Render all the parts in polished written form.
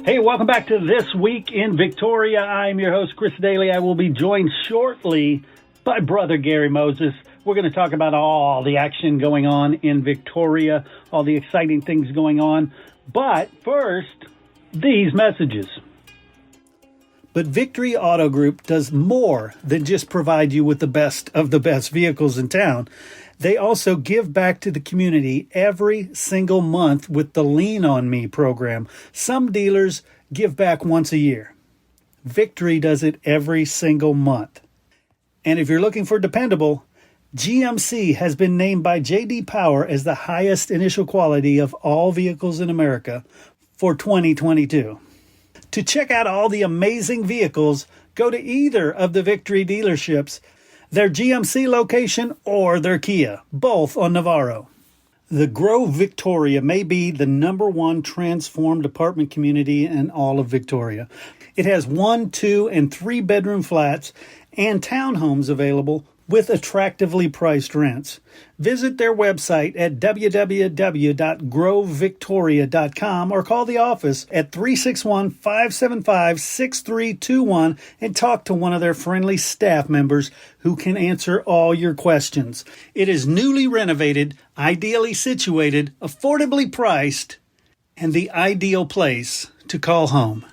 Hey, welcome back to This Week in Victoria. I'm your host, Chris Daly. I will be joined shortly by Brother Gary Moses. We're going to talk about all the action going on in Victoria, all the exciting things going on. But first, these messages. But Victory Auto Group does more than just provide you with the best of the best vehicles in town. They also give back to the community every single month with the Lean On Me program. Some dealers give back once a year. Victory does it every single month. And if you're looking for dependable, GMC has been named by J.D. Power as the highest initial quality of all vehicles in America for 2022. To check out all the amazing vehicles, go to either of the Victory dealerships, their GMC location or their Kia, both on Navarro. The Grove Victoria may be the #1 transformed apartment community in all of Victoria. It has 1, 2, and 3 bedroom flats and townhomes available with attractively priced rents. Visit their website at www.grovevictoria.com or call the office at 361-575-6321 and talk to one of their friendly staff members who can answer all your questions. It is newly renovated, ideally situated, affordably priced, and the ideal place to call home.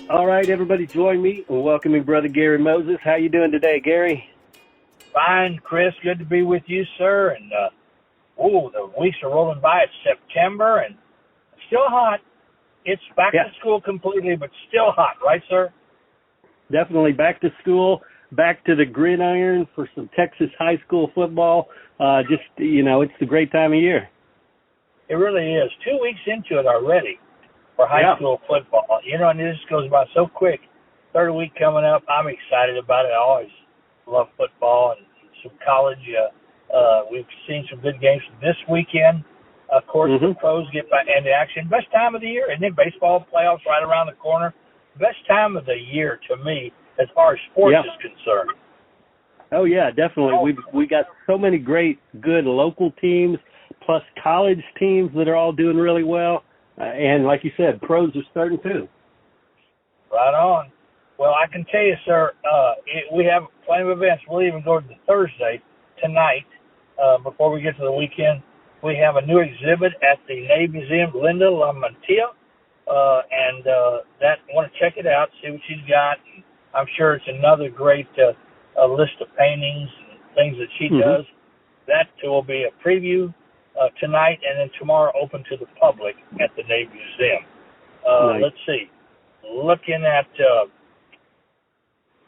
All right, everybody, join me in welcoming Brother Gary Moses. How you doing today, Gary? Fine, Chris. Good to be with you, sir. And, the weeks are rolling by. It's September, and it's still hot. It's back to school completely, but still hot, right, sir? Definitely back to school, back to the gridiron for some Texas high school football. It's the great time of year. It really is. 2 weeks into it already for high school football. And it just goes by so quick. Third week coming up. I'm excited about it. I always love football and some college. We've seen some good games this weekend. Of course, the pros get back into action. Best time of the year, isn't it? Baseball playoffs right around the corner. Best time of the year to me as far as sports is concerned. Oh, yeah, definitely. We got so many great, good local teams, plus college teams that are all doing really well. And like you said, pros are starting too. Right on. Well, I can tell you, sir, we have plenty of events. We'll even go to Thursday tonight before we get to the weekend. We have a new exhibit at the Navy Museum, Linda Lamantia, and I want to check it out, see what she's got. I'm sure it's another great list of paintings and things that she does. That will be a preview tonight, and then tomorrow open to the public at the Navy Museum. Nice. Let's see. Looking at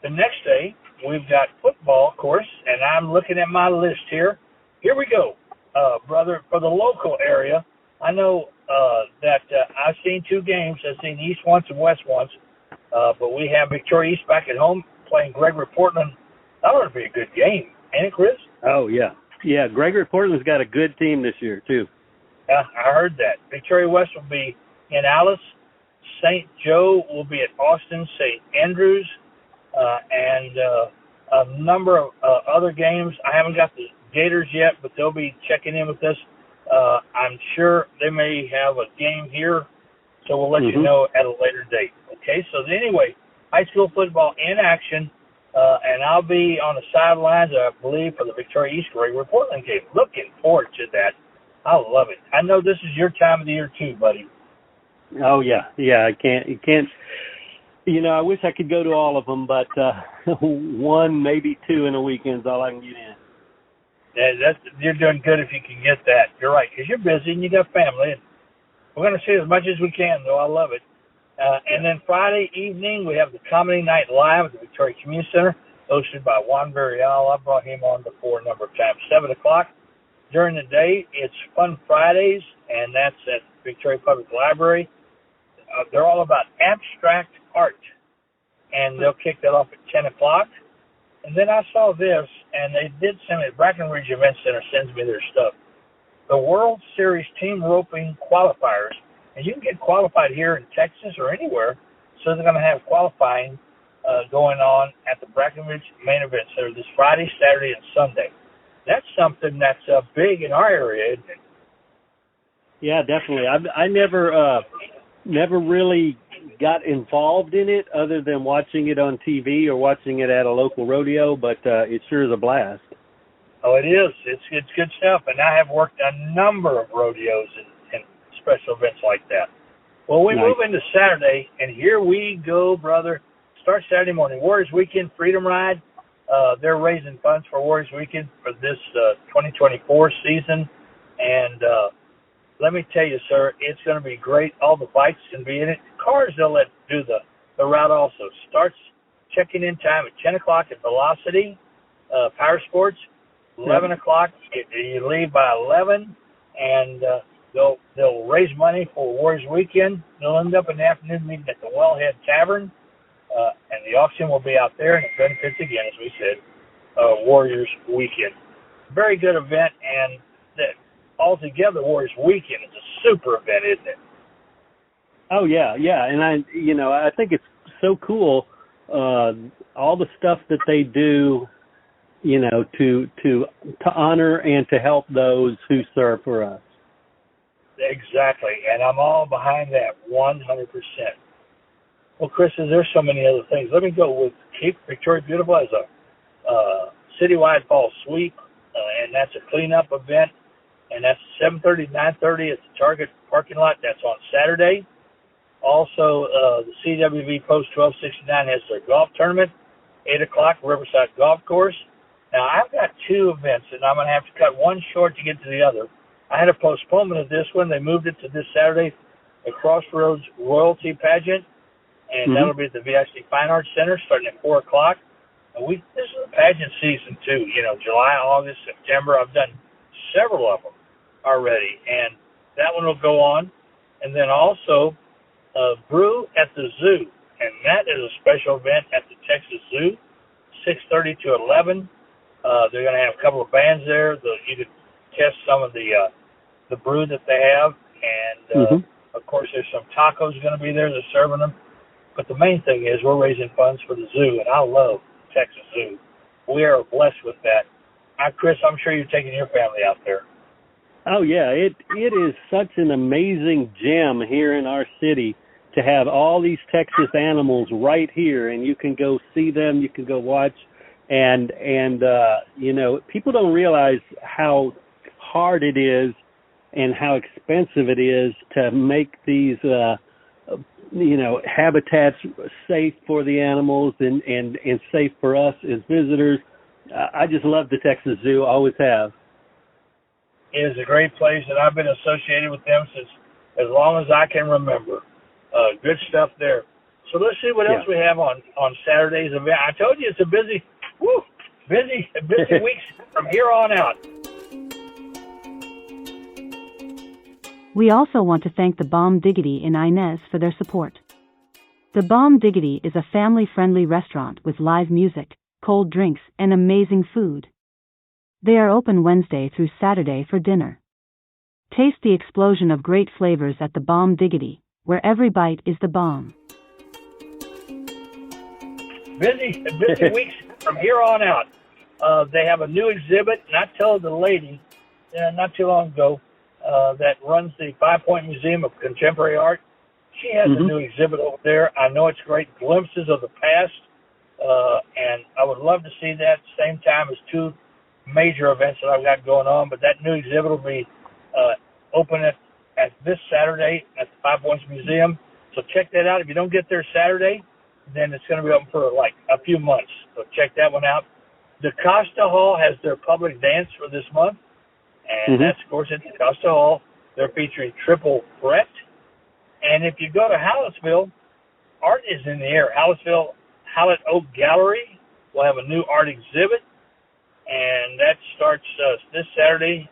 the next day, we've got football, of course, and I'm looking at my list here. Here we go, brother. For the local area, I know that I've seen 2 games. I've seen East once and West once, but we have Victoria East back at home playing Gregory Portland. That ought to be a good game, ain't it, Chris? Oh, yeah. Yeah, Gregory Portland's got a good team this year, too. Yeah, I heard that. Victoria West will be in Alice. St. Joe will be at Austin, St. Andrews, and a number of other games. I haven't got the Gators yet, but they'll be checking in with us. I'm sure they may have a game here, so we'll let you know at a later date. Okay, so anyway, high school football in action. And I'll be on the sidelines, I believe, for the Victoria East Gregory Portland game. Looking forward to that. I love it. I know this is your time of the year too, buddy. Oh yeah. You can't. I wish I could go to all of them, but 1, maybe 2 in a weekend's all I can get in. You're doing good if you can get that. You're right, because you're busy and you got family. And we're going to see as much as we can, though. I love it. And then Friday evening, we have the Comedy Night Live at the Victoria Community Center, hosted by Juan Burial. I brought him on before a number of times. 7 o'clock. During the day, it's Fun Fridays, and that's at Victoria Public Library. They're all about abstract art, and they'll kick that off at 10 o'clock. And then I saw this, and they did send me, Brackenridge Event Center sends me their stuff. The World Series Team Roping Qualifiers. And you can get qualified here in Texas or anywhere. So they're going to have qualifying going on at the Brackenridge Main Event Center this Friday, Saturday, and Sunday. That's something that's big in our area, isn't it? Yeah, definitely. I never really got involved in it other than watching it on TV or watching it at a local rodeo, but it sure is a blast. Oh, it is. It's good stuff. And I have worked a number of rodeos and special events like that. Well, we Nice. move into Saturday, and here we go, brother. Start Saturday morning. Warriors Weekend Freedom Ride. They're raising funds for Warriors Weekend for this 2024 season. And let me tell you, sir, it's going to be great. All the bikes can be in it. Cars, they'll let do the route also. Starts checking in time at 10 o'clock at Velocity, Power Sports. 11 o'clock, you leave by 11, and they'll raise money for Warriors Weekend. They'll end up in the afternoon meeting at the Wellhead Tavern, and the auction will be out there, and it benefits, again, as we said, Warriors Weekend. Very good event, and altogether, Warriors Weekend is a super event, isn't it? Oh, yeah, and I think it's so cool, all the stuff that they do, to honor and to help those who serve for us. Exactly, and I'm all behind that 100%. Well, Chris, there's so many other things. Let me go with Keep Victoria Beautiful as a citywide fall sweep, and that's a cleanup event, and that's 7:30 to 9:30 at the Target parking lot. That's on Saturday. Also, the CWV Post 1269 has their golf tournament, 8 o'clock, Riverside Golf Course. Now, I've got two events, and I'm going to have to cut one short to get to the other. I had a postponement of this one. They moved it to this Saturday, the Crossroads Royalty Pageant, and that'll be at the VIC Fine Arts Center starting at 4 o'clock. And this is the pageant season, too. July, August, September. I've done several of them already, and that one will go on. And then also, Brew at the Zoo, and that is a special event at the Texas Zoo, 6:30 to 11. They're going to have a couple of bands there. You can test some of the brew that they have. And, of course, there's some tacos going to be there. They're serving them. But the main thing is we're raising funds for the zoo, and I love Texas Zoo. We are blessed with that. Chris, I'm sure you're taking your family out there. Oh, yeah. It is such an amazing gem here in our city to have all these Texas animals right here, and you can go see them. You can go watch. And people don't realize how hard it is and how expensive it is to make these, habitats safe for the animals and safe for us as visitors. I just love the Texas Zoo, always have. It is a great place, and I've been associated with them since as long as I can remember. Good stuff there. So let's see what else we have on Saturday's event. I told you it's a busy weeks from here on out. We also want to thank the Bomb Diggity in Inez for their support. The Bomb Diggity is a family-friendly restaurant with live music, cold drinks, and amazing food. They are open Wednesday through Saturday for dinner. Taste the explosion of great flavors at the Bomb Diggity, where every bite is the bomb. Busy weeks from here on out. They have a new exhibit, and I told the lady not too long ago that runs the 5 Point Museum of Contemporary Art. She has a new exhibit over there. I know it's great glimpses of the past, and I would love to see that same time as two major events that I've got going on. But that new exhibit will be open at this Saturday at the 5 Points Museum. So check that out. If you don't get there Saturday, then it's going to be open for like a few months. So check that one out. The Costa Hall has their public dance for this month. And that's, of course, at the Costa Hall. They're featuring Triple Threat. And if you go to Hallettsville, art is in the air. Hallett Oak Gallery will have a new art exhibit. And that starts this Saturday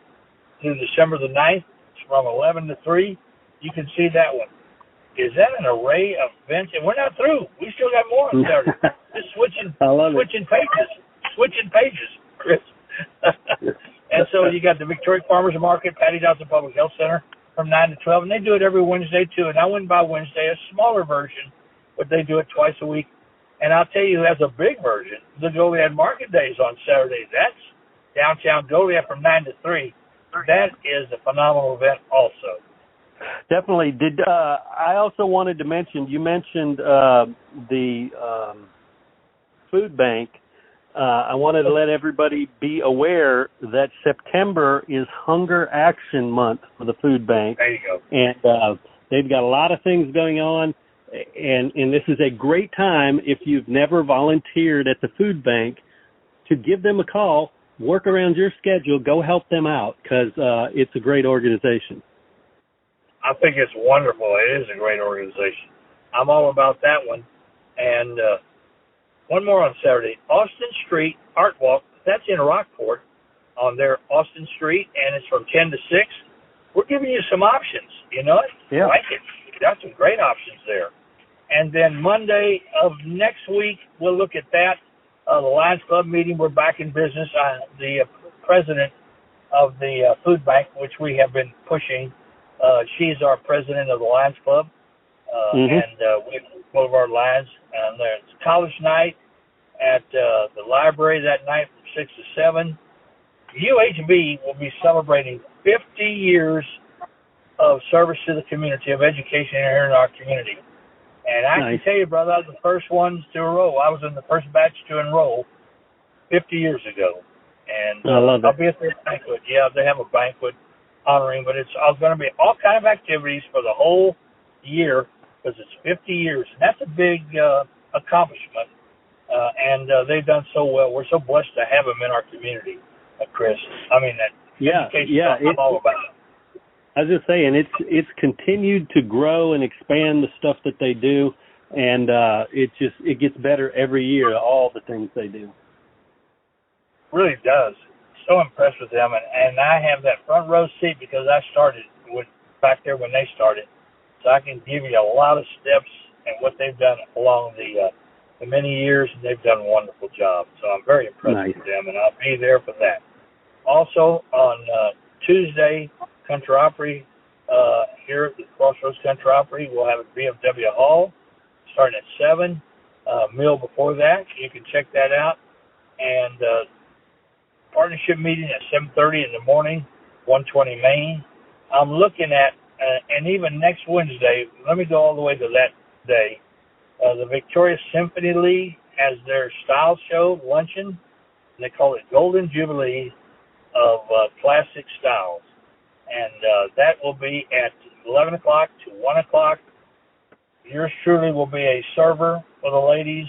through December the 9th. It's from 11 to 3. You can see that one. Is that an array of events? And we're not through. We still got more on Saturday. Just switching pages, Chris. And so you got the Victoria Farmers Market, Patty Johnson Public Health Center from 9 to 12. And they do it every Wednesday, too. And I went by Wednesday, a smaller version, but they do it twice a week. And I'll tell you who has a big version. The Goliad Market Days on Saturday. That's downtown Goliad from 9 to 3. That is a phenomenal event also. Definitely. I also wanted to mention, you mentioned the food bank. I wanted to let everybody be aware that September is Hunger Action Month for the food bank. There you go. And they've got a lot of things going on, and this is a great time, if you've never volunteered at the food bank, to give them a call, work around your schedule, go help them out, because it's a great organization. I think it's wonderful. It is a great organization. I'm all about that one. And one more on Saturday, Austin Street Art Walk. That's in Rockport on their Austin Street, and it's from 10 to 6. We're giving you some options. You know it? Yeah. I like it. Got some great options there. And then Monday of next week, we'll look at that. The Lions Club meeting, we're back in business. The president of the food bank, which we have been pushing, she's our president of the Lions Club. And we one of our Lions. And there's college night at the library that night from 6 to 7. UHB will be celebrating 50 years of service to the community, of education here in our community. And I can tell you, brother, I was the first ones to enroll. I was in the first batch to enroll 50 years ago. And I love I'll it. be at their banquet. Yeah, they have a banquet honoring, but it's going to be all kind of activities for the whole year because it's 50 years. And that's a big accomplishment. And they've done so well. We're so blessed to have them in our community, Chris. I mean, that education I'm all about it. I was just saying, it's continued to grow and expand the stuff that they do, and it gets better every year, all the things they do. Really does. So impressed with them, and I have that front row seat because I started back there when they started, so I can give you a lot of steps and what they've done along the many years, and they've done a wonderful job. So I'm very impressed with them, and I'll be there for that. Also on Tuesday, Country Opry, here at the Crossroads Country Opry, we'll have a BMW Hall starting at 7. Meal before that, you can check that out. And partnership meeting at 7:30 in the morning, 120 Main. I'm looking at, and even next Wednesday, let me go all the way to that day. The Victoria Symphony League has their style show luncheon, and they call it Golden Jubilee of Classic Styles. And that will be at 11 o'clock to 1 o'clock. Yours truly will be a server for the ladies.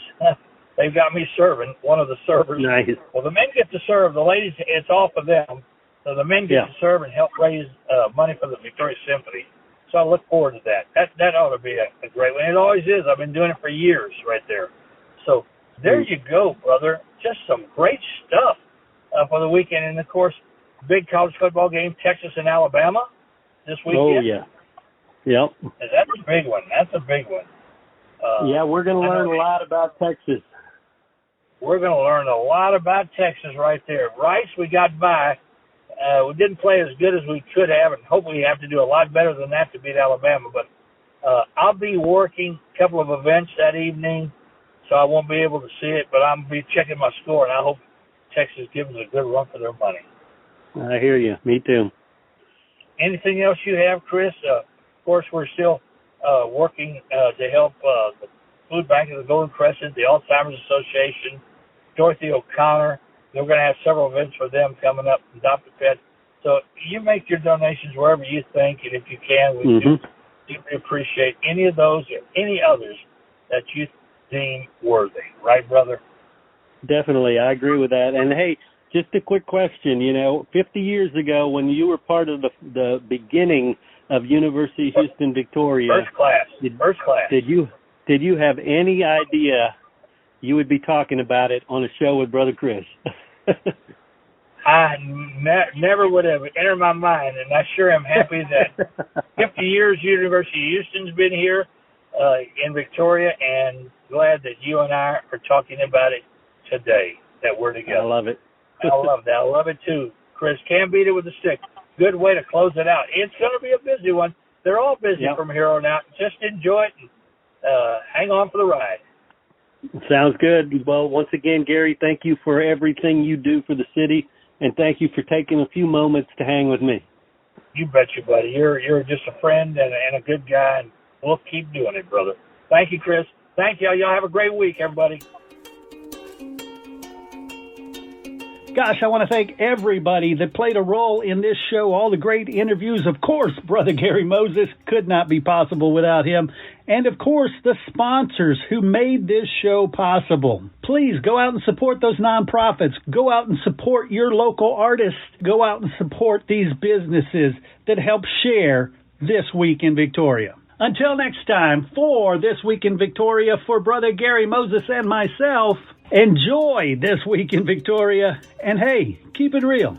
They've got me serving, one of the servers. Nice. Well, the men get to serve. The ladies, it's off of them. So the men get to serve and help raise money for the Victoria Symphony. So I look forward to that. That ought to be a great one. It always is. I've been doing it for years right there. So there you go, brother. Just some great stuff for the weekend. And, of course, big college football game, Texas and Alabama this weekend. Oh, yeah. Yep. And that's a big one. That's a big one. We're going to learn a lot about Texas. We're going to learn a lot about Texas right there. Rice, we got by. We didn't play as good as we could have, and hopefully we have to do a lot better than that to beat Alabama. But I'll be working a couple of events that evening, so I won't be able to see it, but I'll be checking my score, and I hope Texas gives us a good run for their money. I hear you. Me too. Anything else you have, Chris? Of course, we're still working to help the Food Bank of the Golden Crescent, the Alzheimer's Association, Dorothy O'Connor. We're going to have several events for them coming up from Adopt a Pet. So you make your donations wherever you think, and if you can, we do deeply appreciate any of those or any others that you deem worthy. Right, brother? Definitely. I agree with that. And, hey, just a quick question. 50 years ago when you were part of the beginning of University of Houston Victoria. First class. Did you have any idea you would be talking about it on a show with Brother Chris? I never would have entered my mind, and I sure am happy that 50 years University of Houston's been here in Victoria, and glad that you and I are talking about it today, that we're together. I love it. I love that. I love it, too. Chris, can't beat it with a stick. Good way to close it out. It's going to be a busy one. They're all busy from here on out. Just enjoy it and hang on for the ride. Sounds good. Well, once again, Gary, thank you for everything you do for the city, and thank you for taking a few moments to hang with me. You bet you, buddy. You're just a friend and a good guy, and we'll keep doing it, brother. Thank you, Chris. Thank you. Y'all have a great week, everybody. Gosh, I want to thank everybody that played a role in this show, all the great interviews. Of course, Brother Gary Moses could not be possible without him. And, of course, the sponsors who made this show possible. Please go out and support those nonprofits. Go out and support your local artists. Go out and support these businesses that help share This Week in Victoria. Until next time, for This Week in Victoria, for Brother Gary Moses and myself, enjoy This Week in Victoria, and hey, keep it real.